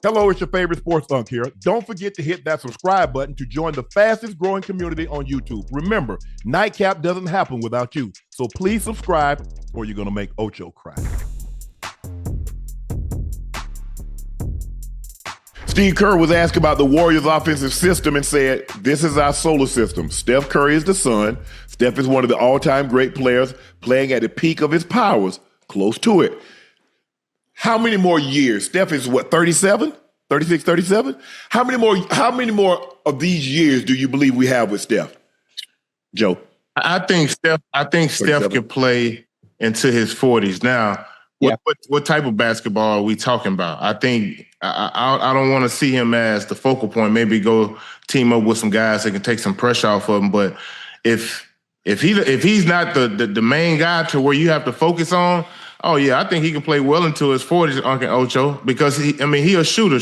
Hello, it's your favorite sports thunk here. Don't forget to hit that subscribe button to join the fastest growing community on YouTube. Remember, Nightcap doesn't happen without you. So please subscribe or you're going to make Ocho cry. Steve Kerr was asked about the Warriors' offensive system and said, this is our solar system. Steph Curry is the sun. Steph is one of the all-time great players playing at the peak of his powers, close to it. How many more years? Steph is what, 37? 36, 37? How many more of these years do you believe we have with Steph? Joe? I think Steph can play into his 40s. Now, what type of basketball are we talking about? I think I don't want to see him as the focal point. Maybe go team up with some guys that can take some pressure off of him. But if he's not the main guy to where you have to focus on, oh yeah, I think he can play well into his 40s, Uncle Ocho, because he a shooter.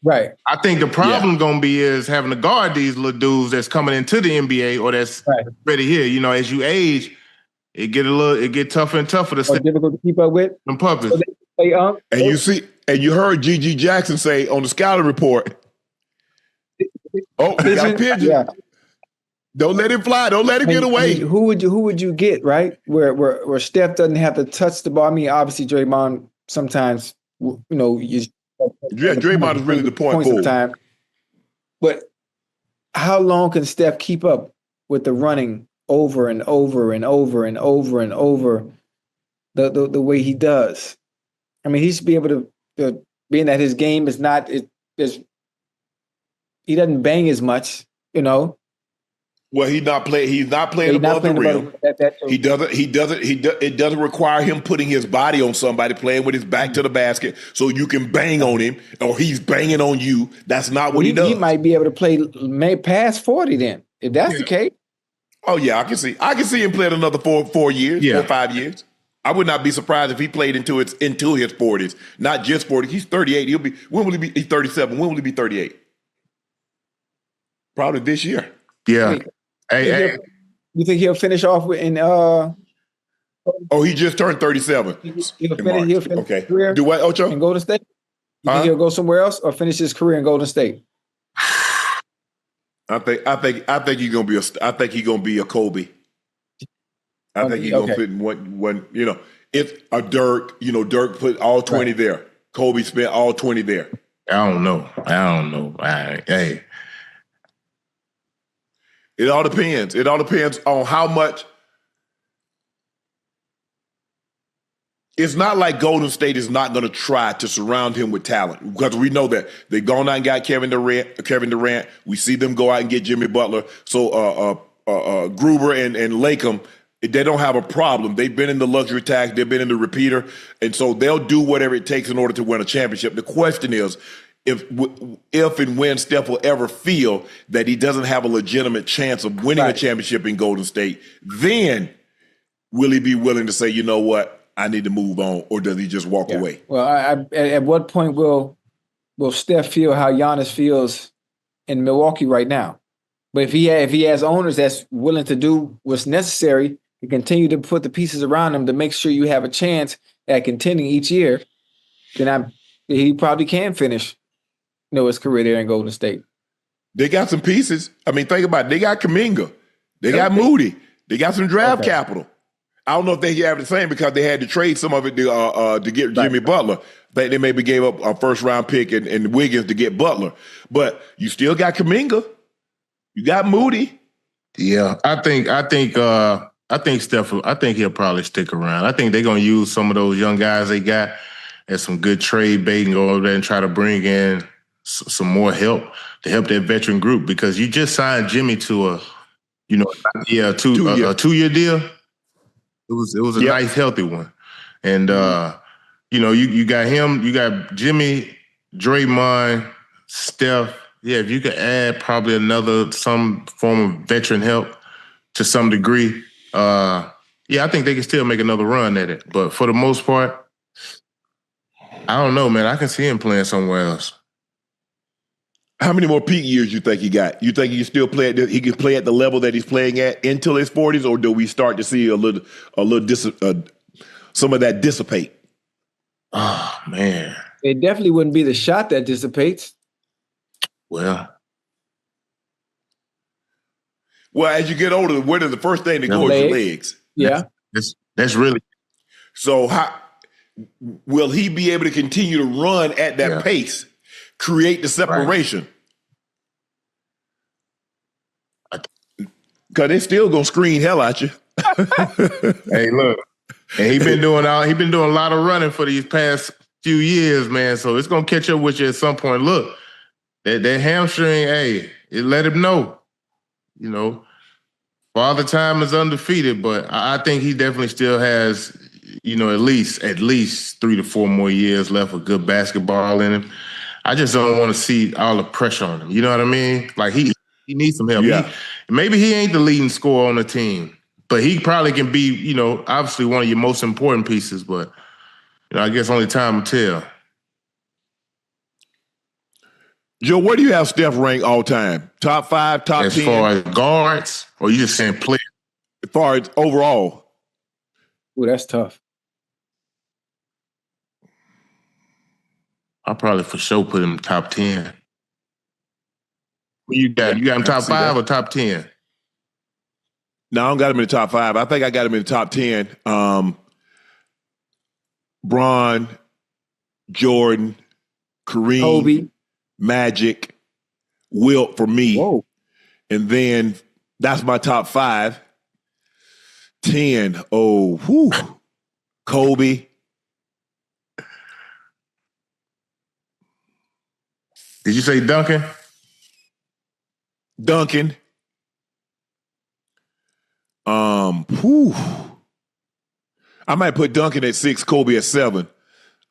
Right. I think the problem gonna be is having to guard these little dudes that's coming into the NBA or that's ready here. You know, as you age, it get tougher and tougher to stay difficult to keep up with. Them puppies. And you heard G.G. Jackson say on the scouting report, oh, he got a pigeon. Yeah. Don't let him fly. Don't let him get away. Who would you get, right? Where Steph doesn't have to touch the ball. I mean, obviously Draymond sometimes, Draymond is really the point forward. Time. But how long can Steph keep up with the running over and over and over and over and over the way he does? I mean, he should be able to, being that his game is not, he doesn't bang as much, Well, he's not playing above the rim. It doesn't require him putting his body on somebody, playing with his back to the basket, so you can bang on him, or he's banging on you. That's not what he does. He might be able to play past 40 then, if that's the case. Oh yeah, I can see him playing another 4 years, 4 or 5 years. I would not be surprised if he played into his 40s, not just 40. He's 38. When will he be? He's 37. When will he be 38? Probably this year. Yeah. Hey. You think he'll finish off in? Oh, he just turned 37. He'll finish his career. Do what, Ocho? In Golden State. You think he'll go somewhere else or finish his career in Golden State? I think he's gonna be a Kobe. I think he's gonna fit in one. It's a Dirk. Dirk put all 20 there. Kobe spent all 20 there. I don't know. Hey. It all depends. It all depends on how much. It's not like Golden State is not going to try to surround him with talent, because we know that they've gone out and got Kevin Durant. We see them go out and get Jimmy Butler. So Gruber and Latham, they don't have a problem. They've been in the luxury tax. They've been in the repeater. And so they'll do whatever it takes in order to win a championship. The question is, if and when Steph will ever feel that he doesn't have a legitimate chance of winning a championship in Golden State, then will he be willing to say, you know what, I need to move on, or does he just walk away? Well, at what point will Steph feel how Giannis feels in Milwaukee right now? But if he has owners that's willing to do what's necessary to continue to put the pieces around him to make sure you have a chance at contending each year, then he probably can finish his career there in Golden State. They got some pieces. I mean, think about it. They got Kuminga. They got Moody. They got some draft capital. I don't know if they have the same because they had to trade some of it to get Jimmy Butler. They maybe gave up a first-round pick and Wiggins to get Butler. But you still got Kuminga. You got Moody. Yeah, I think Steph. I think he'll probably stick around. I think they're gonna use some of those young guys they got as some good trade bait and go over there and try to bring in some more help to help that veteran group, because you just signed Jimmy to a 2-year deal. It was a nice, healthy one. And, you got him, you got Jimmy, Draymond, Steph. Yeah, if you could add probably some form of veteran help to some degree, I think they can still make another run at it. But for the most part, I don't know, man. I can see him playing somewhere else. How many more peak years you think he got? You think he can still play he can play at the level that he's playing at until his 40s, or do we start to see some of that dissipate? Oh man, It definitely wouldn't be the shot that dissipates. Well, as you get older, what is the first thing that goes? Your legs. Yeah. That's really. So how will he be able to continue to run at that pace, create the separation? Because they're still gonna screen hell at you. Hey, look, and he been doing a lot of running for these past few years, man. So it's gonna catch up with you at some point. Look, that hamstring, hey, it let him know. You know, Father Time is undefeated, but I think he definitely still has, you know, at least 3 to 4 more years left of good basketball in him. I just don't want to see all the pressure on him. You know what I mean? Like he needs some help. Yeah. Maybe he ain't the leading scorer on the team, but he probably can be, you know, obviously one of your most important pieces. But you know, I guess only time will tell. Joe, where do you have Steph ranked all time? Top 5, top 10? As far as guards, or you just saying players? As far as overall. Ooh, that's tough. I'll probably for sure put him top 10. What you got? You got him top 5 or top 10? No, I don't got him in the top 5. I think I got him in the top 10. Bron, Jordan, Kareem, Kobe, Magic, Wilt for me. Whoa. And then that's my top 5. 10. Oh, whew. Kobe. Did you say Duncan? Duncan. Whew. I might put Duncan at 6, Kobe at 7.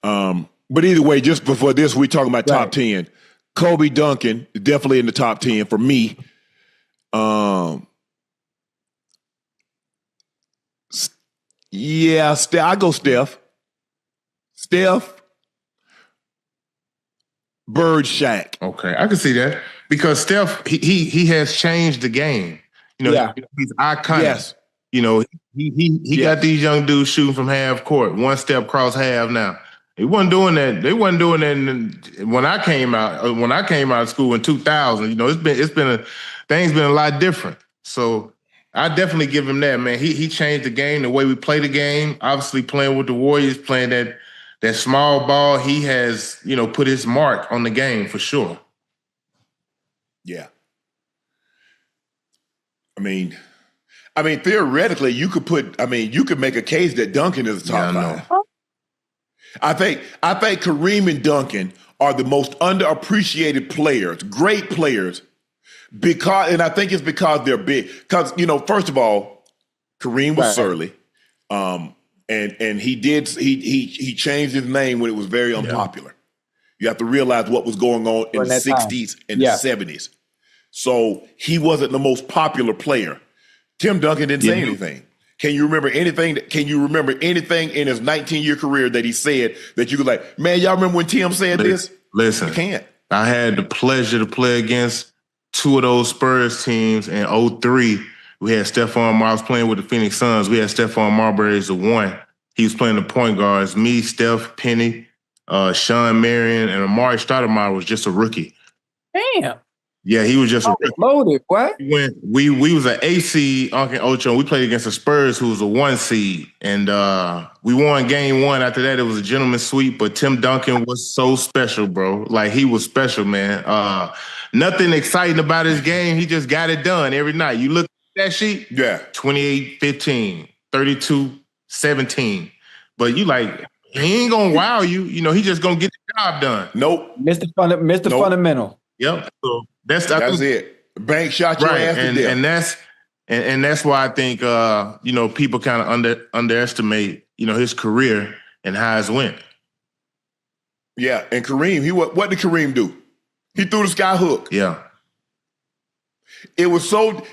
But either way, just before this, we're talking about top 10. Kobe, Duncan, definitely in the top 10 for me. Yeah, I go Steph. Steph, Bird, Shaq. Okay, I can see that because Steph he has changed the game. You know, he's iconic. Yes. You know, he got these young dudes shooting from half court, one step cross half. Now he wasn't doing that. They wasn't doing that when I came out. When I came out of school in 2000, you know, things been a lot different. So I definitely give him that, man. He changed the game, the way we play the game. Obviously, playing with the Warriors, playing that small ball, he has, you know, put his mark on the game for sure. Yeah. I mean, theoretically, you could make a case that Duncan is the top 5. I think Kareem and Duncan are the most underappreciated players, great players, and I think it's because they're big. Because, you know, first of all, Kareem was surly. And he changed his name when it was very unpopular. You have to realize what was going on in the 60s and the 70s. So he wasn't the most popular player. Tim Duncan didn't say anything. Can you remember anything in his 19-year career that he said that you could like, man, y'all remember when Tim said this? Listen, you can't. I had the pleasure to play against 2 of those Spurs teams in 2003. We had Stephon Marbury. I was playing with the Phoenix Suns. We had Stephon Marbury as the 1. He was playing the point guards. Me, Steph, Penny, Sean Marion, and Amari Stoudemire was just a rookie. Damn. Yeah, he was just a rookie. Loaded. What? We was an 8 seed, Uncle Ocho, and we played against the Spurs, who was a 1 seed. And we won game 1. After that, it was a gentleman's sweep. But Tim Duncan was so special, bro. Like, he was special, man. Nothing exciting about his game. He just got it done every night. You look at that sheet, 28-15, 32-17. But you like, he ain't gonna wow you. You know, he just gonna get the job done. Nope. Mr. Fundamental. Yep. So that's it. Bank shot your ass to death. And that's why I think you know, people kind of underestimate, you know, his career and how it's went. Yeah, and Kareem, what did Kareem do? He threw the sky hook. Yeah. It was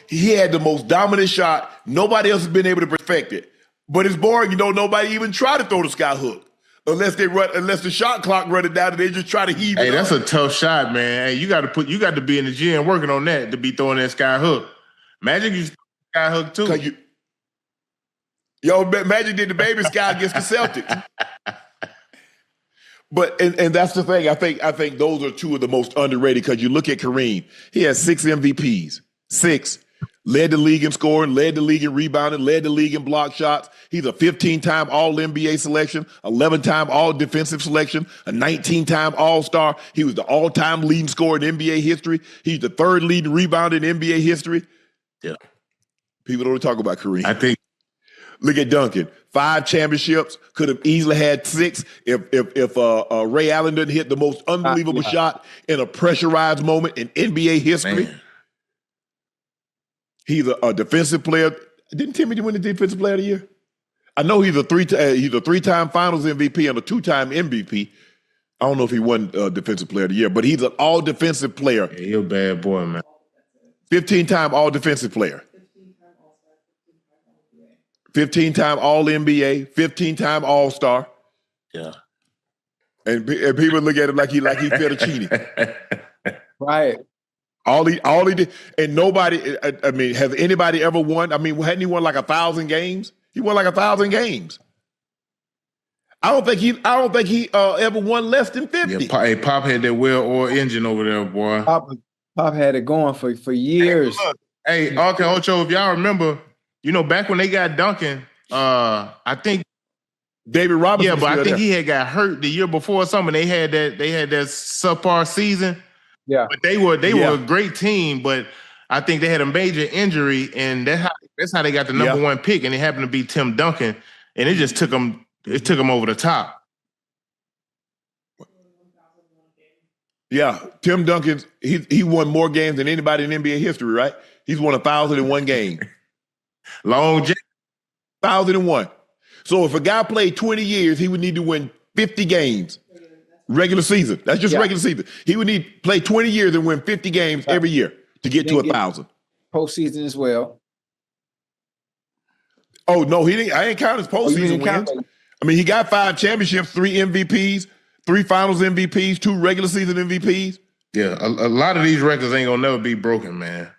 he had the most dominant shot. Nobody else has been able to perfect it. But it's boring, you know, nobody even tried to throw the sky hook. Unless the shot clock run it down and they just try to heave it up. Hey, that's a tough shot, man. Hey, you got to be in the gym working on that to be throwing that sky hook. Magic used to throw sky hook too. Magic did the baby sky against the Celtics. But and that's the thing. I think those are two of the most underrated because you look at Kareem. He has 6 MVPs. 6. Led the league in scoring, led the league in rebounding, led the league in block shots. He's a 15-time All-NBA selection, 11-time All-Defensive selection, a 19-time All-Star. He was the all-time leading scorer in NBA history. He's the 3rd leading rebounder in NBA history. Yeah. People don't talk about Kareem. I think. Look at Duncan. 5 championships, could have easily had 6 if Ray Allen didn't hit the most unbelievable shot in a pressurized moment in NBA history. Man. He's a defensive player. Didn't Timothy win the defensive player of the year? I know he's a 3-time Finals MVP and a 2-time MVP. I don't know if he won defensive player of the year, but he's an all defensive player. Yeah, you're a bad boy, man. 15-time all defensive player. 15-time all NBA. 15-time all star. Yeah. And people look at him like he fettuccine. Right. All he did, and nobody. I mean, has anybody ever won? I mean, hadn't he won like 1,000 games? He won like 1,000 games. I don't think he ever won less than 50. Yeah, Pop had that well-oiled engine over there, boy. Pop had it going for years. Hey, okay, Ocho, if y'all remember, back when they got Duncan, I think David Robinson. Yeah, but I think he had got hurt the year before or something. They had that subpar season. Yeah, but they were a great team, but I think they had a major injury, and that's how they got the number 1 pick, and it happened to be Tim Duncan, and it just took them over the top. Yeah, Tim Duncan, he won more games than anybody in NBA history, right? He's won 1,001 games. Long 1,001. So if a guy played 20 years, he would need to win 50 games. Regular season. That's just regular season. He would need play 20 years and win 50 games every year to get to 1,000. Postseason as well. Oh no, he didn't. I ain't count his postseason wins. I mean, he got 5 championships, 3 MVPs, 3 Finals MVPs, 2 regular season MVPs. Yeah, a lot of these records ain't gonna never be broken, man.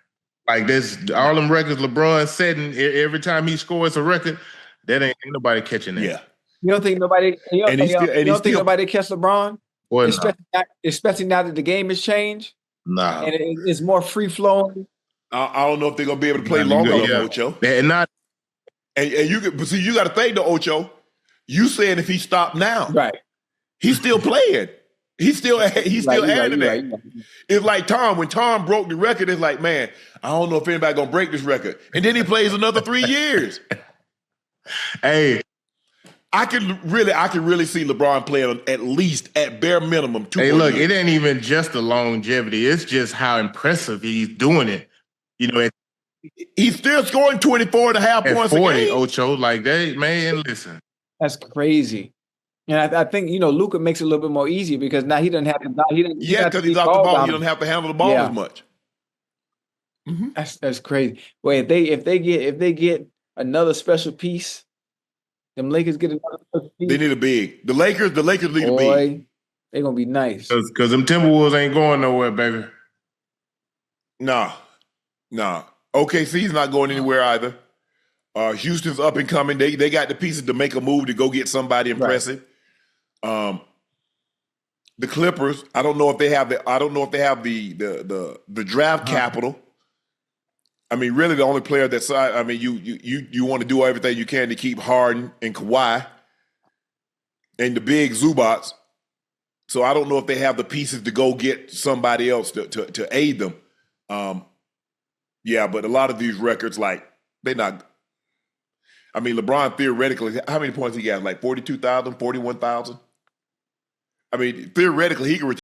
Like this, all them records LeBron setting every time he scores a record, that ain't nobody catching that. Yeah. You don't think nobody? You don't think nobody catch LeBron? Boy, especially now that the game has changed. Nah, and it's more free flowing. I don't know if they're gonna be able to play longer, Ocho. And not. And you got to think though, Ocho. You saying if he stopped now, right? He's still playing. He's still adding that. Right. It's like Tom. When Tom broke the record, it's like, man, I don't know if anybody gonna break this record. And then he plays another 3 years. Hey. I can really see LeBron playing at least at bare minimum 2 Hey, look, years. It ain't even just the longevity. It's just how impressive he's doing it. He's still scoring 24 and a half points 40, a game. Ocho, like that, man, listen. That's crazy. And I think, Luka makes it a little bit more easy because now he doesn't have to. Because he's off the ball. He doesn't have to handle the ball as much. Mm-hmm. That's crazy. Well, if they get another special piece, them Lakers get another special piece. They need a big. The Lakers need a big. They're gonna be nice. Because them Timberwolves ain't going nowhere, baby. Nah. OKC's not going anywhere either. Houston's up and coming. They got the pieces to make a move to go get somebody impressive. Right. The Clippers, I don't know if they have the draft capital. I mean, really, the only player that's you want to do everything you can to keep Harden and Kawhi and the big Zubats. So I don't know if they have the pieces to go get somebody else to aid them. But a lot of these records, like, they're not. I mean, LeBron theoretically, how many points he got? Like 42,000, 41,000? I mean, theoretically, he could retire